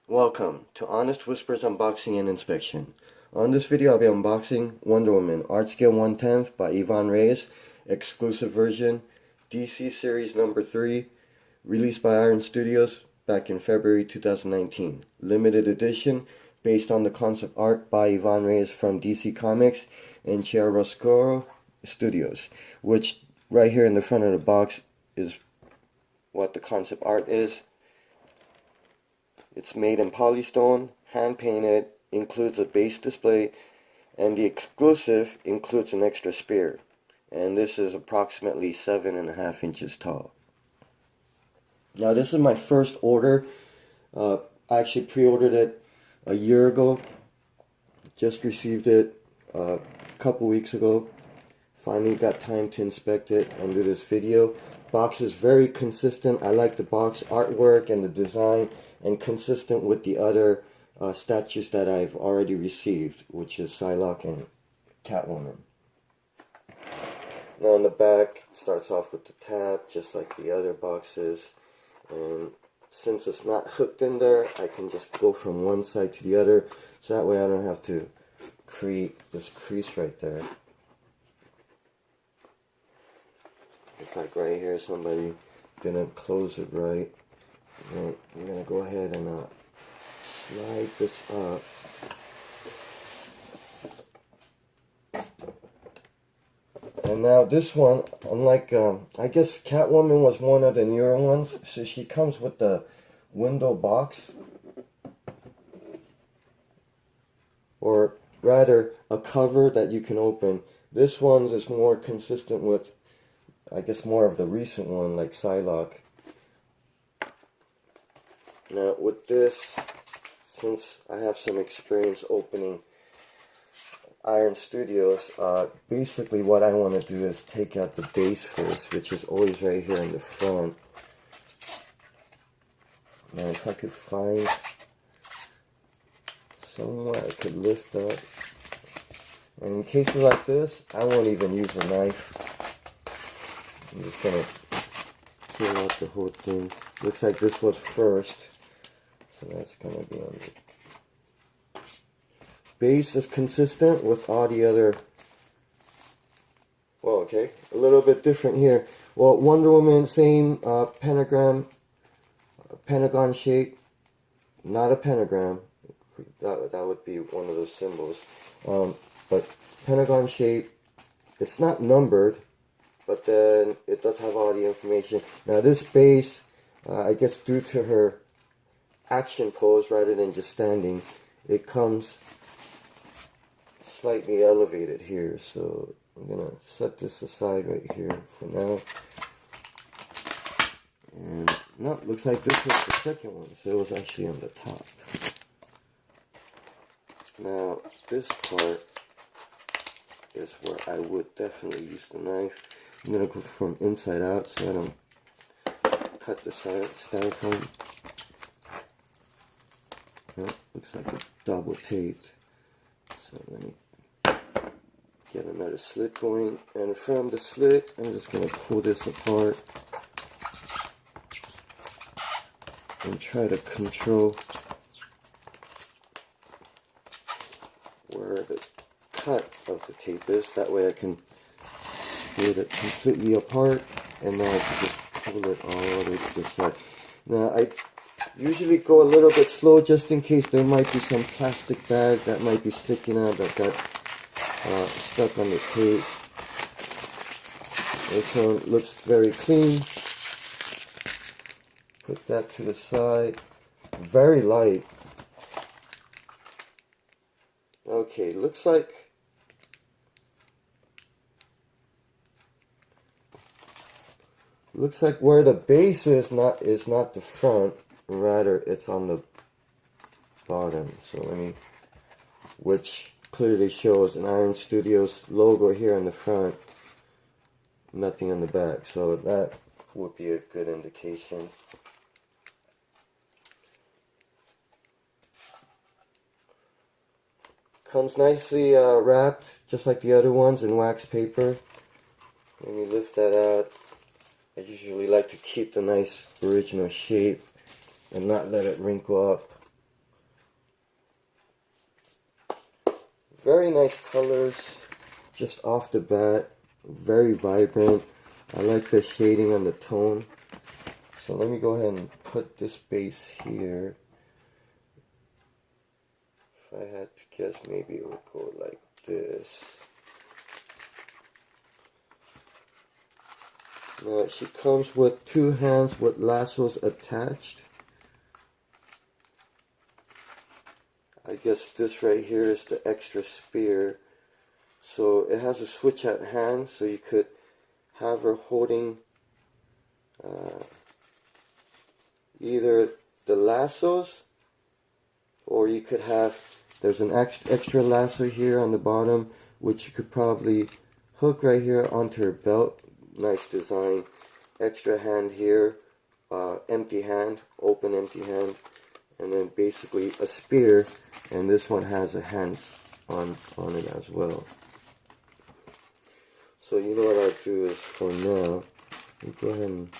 Welcome to Honest Whispers Unboxing and Inspection. On this video I'll be unboxing Wonder Woman Art Scale 1/10 by Ivan Reis, exclusive version, DC Series number 3, released by Iron Studios back in February 2019. Limited edition based on the concept art by Ivan Reis from DC Comics and Chiaroscuro Studios, which right here in the front of the box is what the concept art is. It's made in Polystone, hand painted, includes a base display, and the exclusive includes an extra spear. And this is approximately 7.5 inches tall. Now this is my first order. I actually pre-ordered it a year ago. Just received it a couple weeks ago. Finally got time to inspect it and do this video. Box is very consistent. I like the box artwork and the design, and consistent with the other statues that I've already received, which is Psylocke and Catwoman. Now on the back, it starts off with the tab, just like the other boxes. And since it's not hooked in there, I can just go from one side to the other, so that way I don't have to create this crease right there. It's like right here, somebody didn't close it right. And I'm going to go ahead and slide this up. And now this one, unlike, I guess Catwoman was one of the newer ones, so she comes with the window box. Or rather, a cover that you can open. This one is more consistent with, I guess, more of the recent one, like Psylocke. Now with this, since I have some experience opening Iron Studios, basically what I want to do is take out the base first, which is always right here in the front. Now if I could find somewhere I could lift up, and in cases like this, I won't even use a knife. I'm just going to peel out the whole thing. Looks like this was first. So that's going to be on the base is consistent with all the other. Well, okay, a little bit different here. Well, Wonder Woman, same pentagon shape, not a pentagram. That would be one of those symbols. But pentagon shape. It's not numbered, but then it does have all the information. Now this base, I guess due to her action pose rather than just standing, it comes slightly elevated here, so I'm gonna set this aside right here for now. And no, looks like this was the second one, so it was actually on the top. Now this part is where I would definitely use the knife. I'm gonna go from inside out so I don't cut the styrofoam. Oh, looks like it's double taped. So let me get another slit going. And from the slit, I'm just going to pull this apart and try to control where the cut of the tape is. That way I can split it completely apart, and now I can just pull it all the way to the side. Now I usually go a little bit slow just in case there might be some plastic bag that might be sticking out that got stuck on the tape. This one looks very clean. Put that to the side. Very light. Okay, looks like where the base is not the front. Rather, it's on the bottom. So let me, which clearly shows an Iron Studios logo here in the front, nothing on the back. So that would be a good indication. Comes nicely wrapped, just like the other ones, in wax paper. Let me lift that out. I usually like to keep the nice original shape and not let it wrinkle up. very nice colors just off the bat, very vibrant. I like the shading on the tone. So let me go ahead and put this base here. If I had to guess, maybe it would go like this. Now she comes with two hands with lassos attached. I guess this right here is the extra spear. So it has a switch at hand, so you could have her holding either the lassos, or you could have, there's an extra lasso here on the bottom, which you could probably hook right here onto her belt. Nice design. Extra hand here, empty hand, open empty hand, and then basically a spear, and this one has a hands on it as well. So you know what I'll do is, for now, let me go ahead and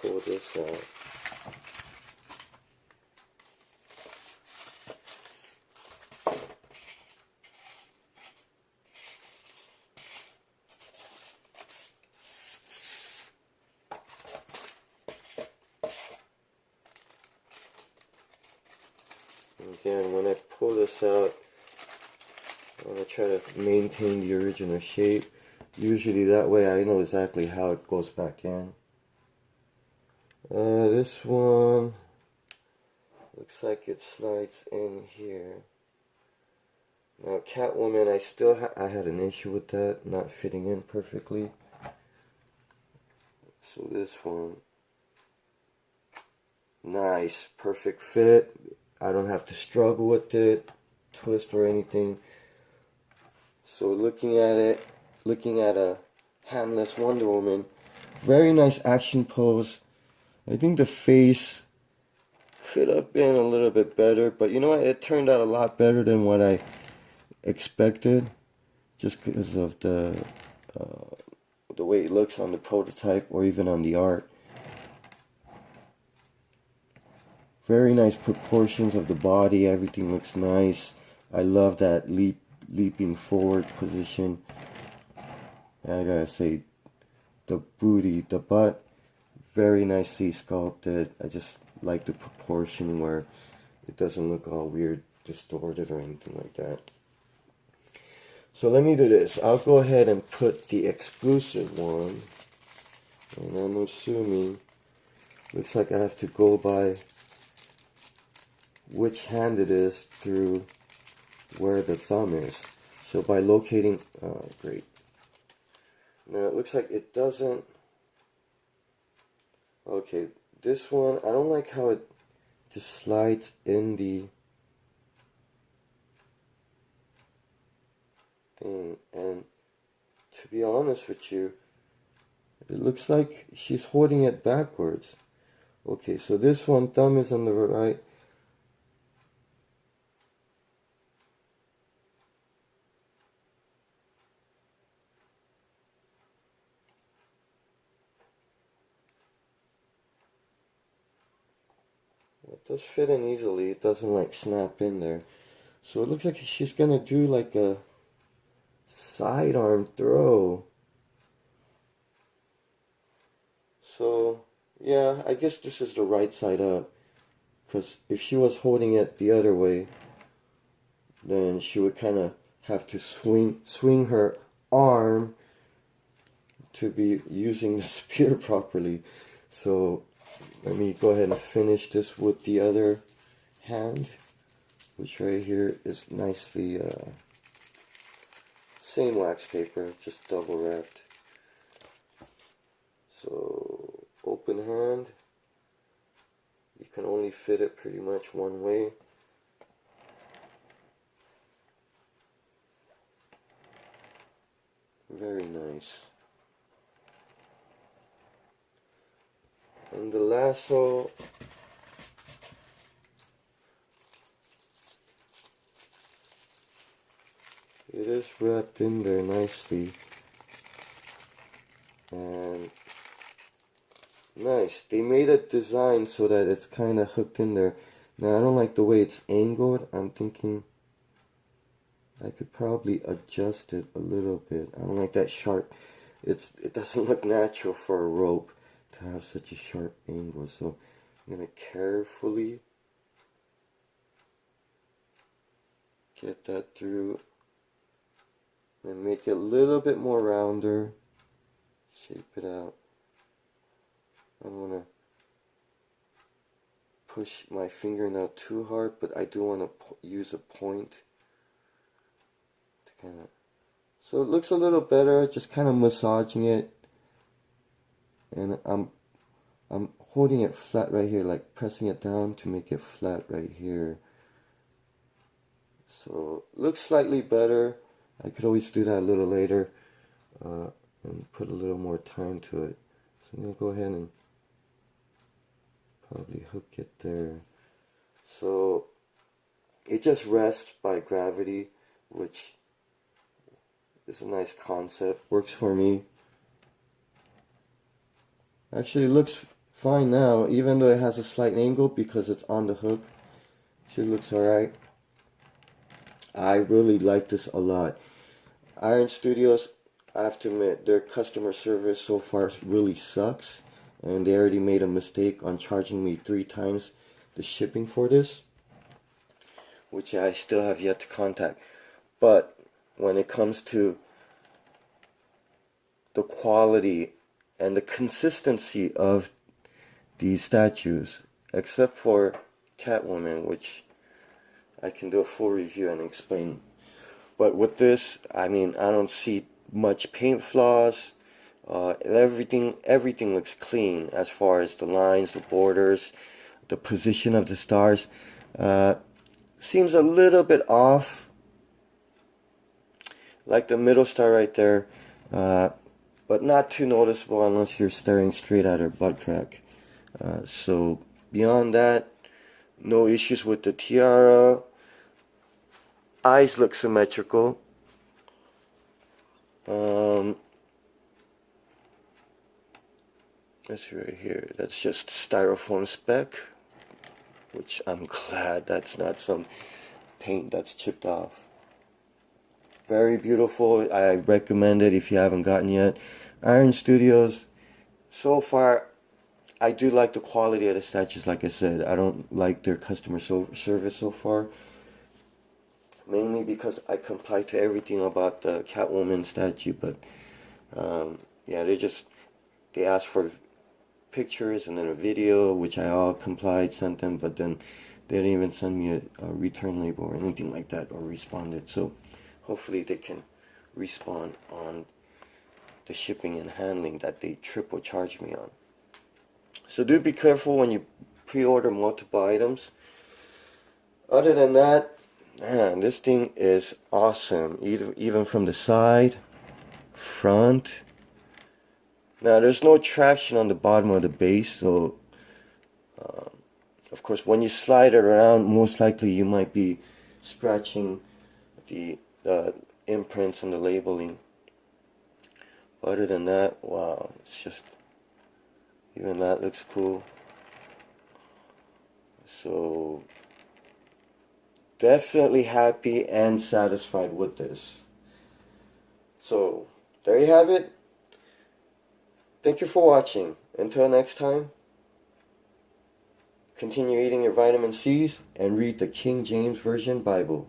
pull this out. Again, when I pull this out, I'm going to try to maintain the original shape. Usually that way I know exactly how it goes back in. This one looks like it slides in here. Now Catwoman, I had an issue with that not fitting in perfectly. So this one, nice, perfect fit. I don't have to struggle with it, twist or anything. So looking at it, looking at a handless Wonder Woman, very nice action pose. I think the face could have been a little bit better, but you know what, it turned out a lot better than what I expected, just because of the way it looks on the prototype or even on the art. Very nice proportions of the body, everything looks nice. I love that leaping forward position. And I gotta say, the booty, the butt, very nicely sculpted. I just like the proportion where it doesn't look all weird, distorted or anything like that. So let me do this. I'll go ahead and put the exclusive one. And I'm assuming, looks like I have to go by which hand it is through where the thumb is. So by locating, great. Now it looks like it doesn't, okay, this one, I don't like how it just slides in the thing, and to be honest with you, it looks like she's holding it backwards. Okay, so this one, thumb is on the right. It does fit in easily, it doesn't like snap in there. So it looks like she's gonna do like a sidearm throw. So yeah, I guess this is the right side up, because if she was holding it the other way, then she would kind of have to swing her arm to be using the spear properly. So let me go ahead and finish this with the other hand, which right here is nicely same wax paper, just double wrapped. So open hand, you can only fit it pretty much one way. Very nice. And the lasso, it is wrapped in there nicely, and nice. They made a design so that it's kind of hooked in there. Now I don't like the way it's angled. I'm thinking, I could probably adjust it a little bit. I don't like that sharp. It doesn't look natural for a rope to have such a sharp angle. So I'm gonna carefully get that through and make it a little bit more rounder. Shape it out. I don't want to push my fingernail too hard, but I do want to use a point to kind of, so it looks a little better, just kind of massaging it, and I'm holding it flat right here, like pressing it down to make it flat right here. So looks slightly better. I could always do that a little later and put a little more time to it. So I'm going to go ahead and probably hook it there. So it just rests by gravity, which is a nice concept. Works for me. Actually, it looks fine now, even though it has a slight angle because it's on the hook. Actually looks alright. I really like this a lot. Iron Studios, I have to admit, their customer service so far really sucks. And they already made a mistake on charging me 3 times the shipping for this, which I still have yet to contact. But when it comes to the quality and the consistency of these statues, except for Catwoman, which I can do a full review and explain. But with this, I mean, I don't see much paint flaws. Everything looks clean as far as the lines, the borders, the position of the stars. Seems a little bit off, like the middle star right there, but not too noticeable unless you're staring straight at her butt crack. So beyond that, no issues with the tiara. Eyes look symmetrical. Let's see right here. That's just styrofoam speck, which I'm glad that's not some paint that's chipped off. Very beautiful. I recommend it if you haven't gotten yet. Iron Studios, so far, I do like the quality of the statues. Like I said, I don't like their customer service so far. Mainly because I comply to everything about the Catwoman statue, but yeah, they asked for pictures and then a video, which I all complied, sent them, but then they didn't even send me a return label or anything like that, or responded. So hopefully they can respond on the shipping and handling that they triple charged me on. So do be careful when you pre-order multiple items. Other than that, man, this thing is awesome, even from the side, front. Now there's no traction on the bottom of the base, so of course when you slide it around, most likely you might be scratching the imprints and the labeling. Other than that, wow, it's just, even that looks cool. So definitely happy and satisfied with this. So there you have it. Thank you for watching. Until next time, continue eating your vitamin C's and read the King James Version Bible.